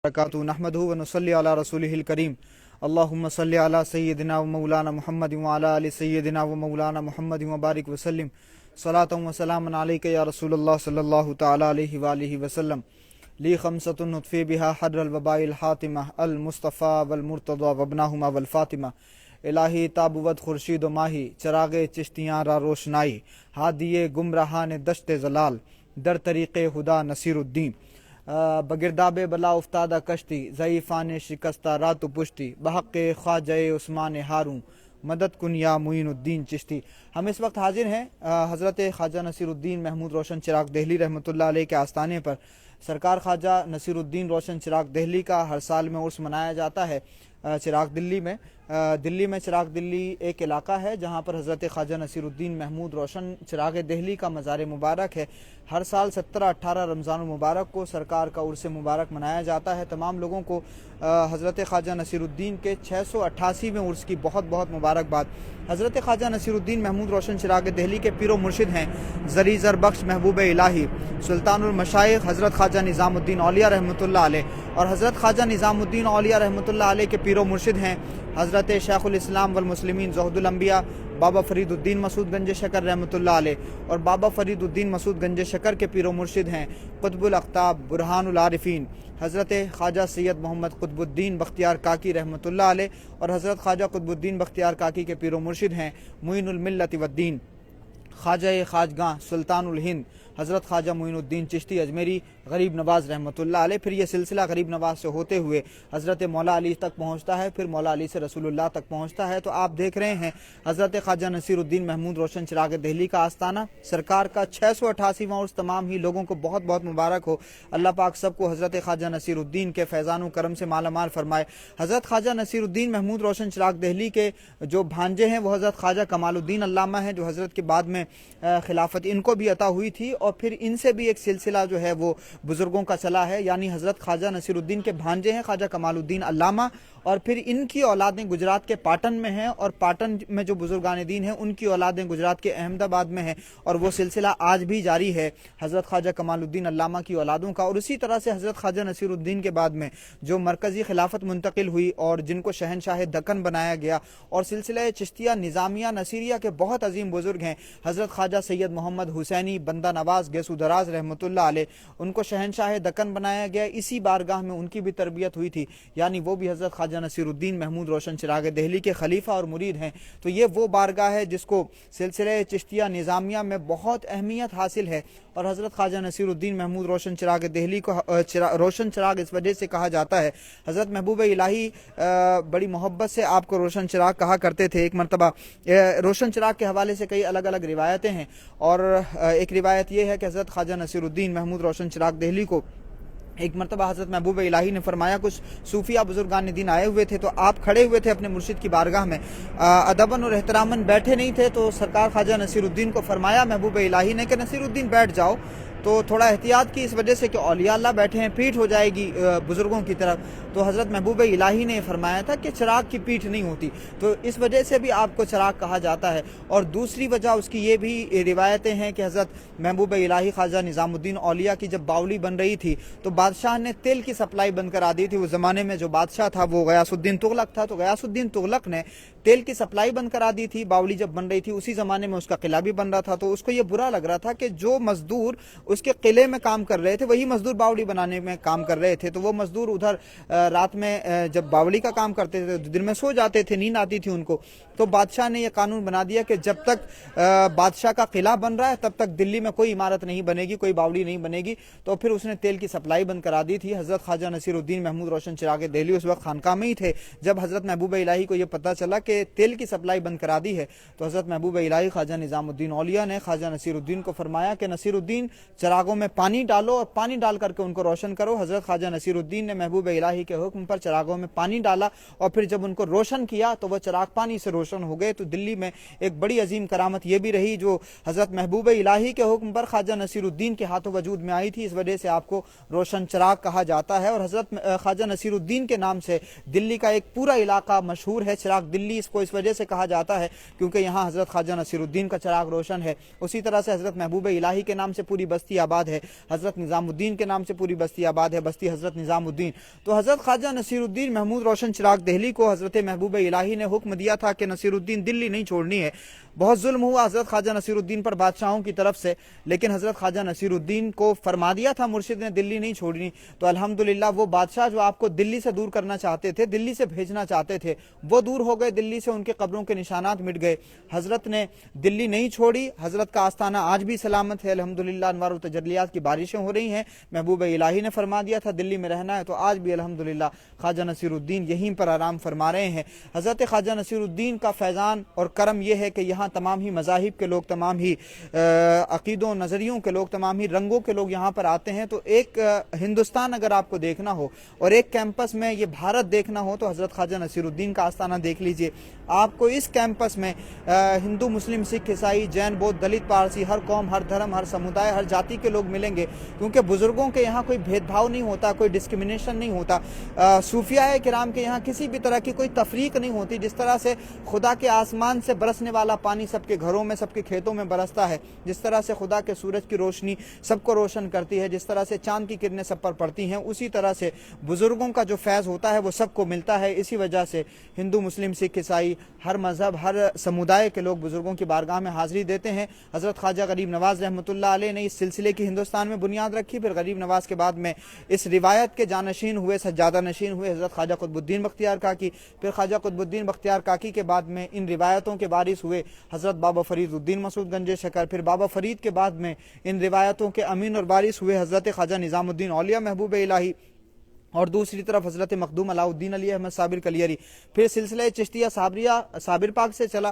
वबरकातुहू नहमदुहू व नुसल्ली अला रसूलिहिल करीम अल्लाहुम्मा सल्लि अला सय्यिदिना व मौलाना मुहम्मद व अला आलि सय्यिदिना व मौलाना मुहम्मद व बारिक वसल्लिम सलातन व सलामन अलैका या रसूलल्लाह सल्लल्लाहु तआला अलैहि व आलिहि वसल्लम ली खमसतुन नुत्फी बिहा हर्रल वबाइल हातिमा अल मुस्तफ़ा वल मुर्तज़ा वबनाहुमा वल फातिमा इलाही ताबुवत खुर्शीद व माही चरागे चिश्तियाँ रा रोशनाई हादिये गुमराहान दश्त जलाल दर तरीक़े हुदा नसीरुद्दीन बगिरदाबे बला उफ्तादा कश्ती ज़ईफ़ान शिकस्ता रातु पुश्ती बहक़ ख्वाजा उस्मान हारून मदद कुन या मुइनुद्दीन चिश्ती। हम इस वक्त हाजिर हैं हज़रत ख्वाजा नसीरुद्दीन महमूद रोशन चिराग देहली रहमतुल्लाह अलैह के आस्थाने पर। सरकार ख्वाजा नसीरुद्दीन रोशन चिराग देहली का हर साल में उर्स मनाया जाता है चिराग दिल्ली में चिराग दिल्ली एक इलाका है जहाँ पर हज़रत ख्वाजा नसीरुद्दीन महमूद रोशन चिराग देहली का मज़ार मुबारक है। हर साल 17-18 रमज़ान मुबारक को सरकार का उर्स मुबारक मनाया जाता है। तमाम लोगों को हज़रत ख्वाजा नसीरुद्दीन के 688वें उर्स की बहुत बहुत मुबारकबाद। हज़रत ख्वाजा नसीरुद्दीन महमूद रोशन चिराग देहली के पीरो मुर्शिद हैं ज़री ज़र बख्श महबूब इलाही सुल्तानुल मशाइख हज़रत ख्वाजा निज़ामुद्दीन औलिया रहमतुल्लाह अलैह और हज़रत ख्वाजा निज़ामुद्दीन औलिया रहमतुल्लाह अलैह के पीरो मुर्शिद हैं हज़रत शेखुल इस्लाम वल मुस्लिमीन ज़ुहदुल अंबिया बाबा फरीदुद्दीन मसूद गंज शकर रहमतुल्लाह अलैह और बाबा फरीदुद्दीन मसूद गंज शकर के पीरो मुर्शिद हैं कुतुबुल अख्ताब बुरहानुल आरिफीन हज़रत ख्वाजा सैयद मोहम्मद कुतुबुद्दीन बख्तियार काकी रहमतुल्लाह अलैह और हज़रत ख्वाजा कुतुबुद्दीन बख्तियार काकी के पीरो मुर्शिद हैं मुइनुल मिल्लत वद्दीन ख्वाजा खाजगां सुल्तानुल हिंद हज़रत ख्वाजा मुइनुद्दीन चिश्ती अजमेरी गरीब नवाज़ रहमतुल्लाह अलैह। फिर यह सिलसिला गरीब नवाज़ से होते हुए हज़रत मौला अली तक पहुँचता है, फिर मौला अली से रसूलुल्लाह तक पहुँचता है। तो आप देख रहे हैं हज़रत ख्वाजा नसीरुद्दीन महमूद रोशन चिराग देहली का आस्थाना सरकार का 688वां उर्स तमाम ही लोगों को बहुत बहुत मुबारक हो। अल्लाह पाक सबको हज़रत ख्वाजा नसीरुद्दीन के फैज़ान करम से मालामाल फरमाए। हज़रत ख्वाजा नसीरुद्दीन महमूद रोशन चिराग देहली के जो भांजे हैं वो हज़रत ख्वाजा कमालुद्दीन अल्लामा हैं जो हज़रत के बाद में खिलाफत इनको भी अता हुई थी और फिर इनसे भी एक सिलसिला जो है वो बुजुर्गों का चला है। यानी हज़रत ख्वाजा नसीरुद्दीन के भांजे हैं ख्वाजा कमालुद्दीन अल्लामा और फिर इनकी औलादें गुजरात के पाटन में हैं और पाटन में जो बुजुर्गान दीन हैं उनकी औलादें गुजरात के अहमदाबाद में हैं और वो सिलसिला आज भी जारी है हज़रत ख्वाजा कमालुद्दीन अल्लामा की औलादों का। और इसी तरह से हज़रत ख्वाजा नसीरुद्दीन के बाद में जो मरकज़ी खिलाफत मुंतकिल हुई और जिनको शहनशाह दक्कन बनाया गया और सिलसिला चिश्तिया निज़ामिया नसीरिया के बहुत अजीम बुजुर्ग हैं हज़रत ख्वाजा सैयद मोहम्मद हुसैनी बंदा नवाज़ गेसू दराज रहमतुल्लाह अलैह, उनको शहनशाह दक्कन बनाया गया। इसी बारगाह में उनकी भी तरबियत हुई थी, यानी वो भी हज़रत ख्वाजा नसीरुद्दीन महमूद रोशन चिराग देहली के खलीफा और मुरीद हैं। तो ये वो बारगाह है जिसको सिलसिले चिश्तिया निज़ामिया में बहुत अहमियत हासिल है और हज़रत ख्वाजा नसीरुद्दीन महमूद रोशन चिराग देहली को रोशन चिराग इस वजह से कहा जाता है। हज़रत महबूब इलाही बड़ी मोहब्बत से आपको रोशन चिराग कहा करते थे। एक मरतबा रोशन चिराग के हवाले से कई अलग अलग रिवायतें हैं और एक रिवायत ये है कि हज़रत ख्वाजा नसीरुद्दीन महमूद रोशन चिराग देहली को एक मरतबा हज़रत महबूब इलाही ने फरमाया कुछ सूफिया बुजुर्गान दीन आए हुए थे तो आप खड़े हुए थे अपने मुर्शिद की बारगाह में अदबन और एहतरामन बैठे नहीं थे। तो सरकार ख्वाजा नसीरुद्दीन को फरमाया महबूब इलाही ने कि नसीरुद्दीन बैठ जाओ। तो थोड़ा एहतियात की इस वजह से कि औलिया अल्लाह बैठे हैं, पीठ हो जाएगी बुजुर्गों की तरफ। तो हज़रत महबूब इलाही ने फरमाया था कि चिराग की पीठ नहीं होती, तो इस वजह से भी आपको चिराग कहा जाता है। और दूसरी वजह उसकी ये भी रिवायतें हैं कि हज़रत महबूब इलाही ख्वाजा निज़ामुद्दीन औलिया की जब बावली बन रही थी तो बादशाह ने तेल की सप्लाई बंद करा दी थी। उस ज़माने में जो बादशाह था वो गयासुद्दीन तुगलक था, तो गयासुद्दीन तुगलक ने तेल की सप्लाई बंद करा दी थी। बावली जब बन रही थी उसी ज़माने में उसका किला भी बन रहा था, तो उसको ये बुरा लग रहा था कि जो मजदूर उसके किले में काम कर रहे थे वही मजदूर बावली बनाने में काम कर रहे थे। तो वो मजदूर उधर रात में जब बावली का काम करते थे तो दिन में सो जाते थे, नींद आती थी उनको। तो बादशाह ने यह कानून बना दिया कि जब तक बादशाह का किला बन रहा है तब तक दिल्ली में कोई इमारत नहीं बनेगी, कोई बावली नहीं बनेगी। तो फिर उसने तेल की सप्लाई बंद करा दी थी। हज़रत ख्वाजा नसीरुद्दीन महमूद रोशन चिराग देहली उस वक्त खानकाह में ही थे। जब हज़रत महबूब इलाही को यह पता चला कि तेल की सप्लाई बंद करा दी है तो हज़रत महबूब इलाही ख्वाजा निज़ामुद्दीन औलिया ने ख्वाजा नसीरुद्दीन को फरमाया कि नसीरुद्दीन चिरागों में पानी डालो और पानी डाल करके उनको रोशन करो। हज़रत ख्वाजा नसीरुद्दीन ने महबूब इलाही के हुक्म पर चिरागों में पानी डाला और फिर जब उनको रोशन किया तो वह चिराग पानी से रोशन हो गए। तो दिल्ली में एक बड़ी अजीम करामत यह भी रही जो हज़रत महबूब इलाही के हुक्म पर ख्वाजा नसीरुद्दीन के हाथों वजूद में आई थी, इस वजह से आपको रोशन चिराग कहा जाता है। और हज़रत ख्वाजा नसीरुद्दीन के नाम से दिल्ली का एक पूरा इलाका मशहूर है, चिराग दिल्ली इसको इस वजह से कहा जाता है क्योंकि यहाँ हज़रत ख्वाजा नसीरुद्दीन का चिराग रोशन है। उसी तरह से हज़रत महबूब इलाही के नाम से पूरी बस्ती بستی آباد ہے، حضرت نظام الدین کے نام سے پوری بستی آباد ہے، بستی حضرت نظام الدین۔ تو حضرت خواجہ نصیر الدین محمود روشن چراغ دہلی کو حضرت محبوب الہی نے حکم دیا تھا کہ نصیر الدین دلی نہیں چھوڑنی ہے۔ بہت ظلم ہوا حضرت خواجہ نصیر الدین پر بادشاہوں کی طرف سے، لیکن حضرت خواجہ نصیر الدین کو فرما دیا تھا مرشد نے دلی نہیں چھوڑنی۔ تو الحمدللہ وہ بادشاہ جو آپ کو دلی سے دور کرنا چاہتے تھے، دلی سے بھیجنا چاہتے تھے، وہ دور ہو گئے دلی سے، ان کے قبروں کے نشانات مٹ گئے۔ حضرت نے دلی نہیں چھوڑی، حضرت کا آستانہ آج بھی سلامت ہے الحمدللہ، انوار و تجلیات کی بارشیں ہو رہی ہیں۔ محبوب الہی نے فرما دیا تھا دلی میں رہنا ہے، تو آج بھی الحمدللہ خواجہ نصیر الدین یہیں پر آرام فرما رہے ہیں۔ حضرت خواجہ نصیر الدین کا فیضان اور کرم یہ ہے کہ یہاں تمام ہی مذاہب کے لوگ، تمام ہی عقیدوں نظریوں کے لوگ، تمام ہی رنگوں کے لوگ یہاں پر آتے ہیں۔ تو ایک ہندوستان اگر آپ کو دیکھنا ہو اور ایک کیمپس میں یہ بھارت دیکھنا ہو تو حضرت خواجہ نصیر الدین کا آستانہ دیکھ لیجئے۔ آپ کو اس کیمپس میں ہندو، مسلم، سکھ، عیسائی، جین، بودھ، دلت، پارسی، ہر قوم، ہر دھرم، ہر سمودائے، ہر جاتی کے لوگ ملیں گے، کیونکہ بزرگوں کے یہاں کوئی بھید بھاؤ نہیں ہوتا، کوئی ڈسکرمنیشن نہیں ہوتا۔ صوفیاء کرام کے یہاں کسی بھی طرح کی کوئی تفریق نہیں ہوتی۔ جس طرح سے خدا کے آسمان سے برسنے والا پانی سب کے گھروں میں، سب کے کھیتوں میں برستا ہے، جس طرح سے خدا کے سورج کی روشنی سب کو روشن کرتی ہے، جس طرح سے چاند کی کرنیں سب پر پڑتی ہیں، اسی طرح سے بزرگوں کا جو فیض ہوتا ہے وہ سب کو ملتا ہے۔ اسی وجہ سے ہندو، مسلم، سکھ، عیسائی، ہر مذہب، ہر سمودائے کے لوگ بزرگوں کی بارگاہ میں حاضری دیتے ہیں۔ حضرت خواجہ غریب نواز رحمۃ اللہ علیہ نے اس سلسلے کی ہندوستان میں بنیاد رکھی، پھر غریب نواز کے بعد میں اس روایت کے جانشین ہوئے، سجادہ نشین ہوئے حضرت خواجہ قطب الدین بختیار کاکی، پھر خواجہ قطب الدین بختیار کاکی کے بعد میں ان روایتوں کے وارث ہوئے حضرت بابا فرید الدین مسعود گنج شکر، پھر بابا فرید کے بعد میں ان روایتوں کے امین اور وارث ہوئے حضرت خواجہ نظام الدین اولیاء محبوب الہی، اور دوسری طرف حضرت مخدوم علاؤ الدین علی احمد صابر کلیری۔ پھر سلسلہ چشتیہ صابریہ صابر پاک سے چلا،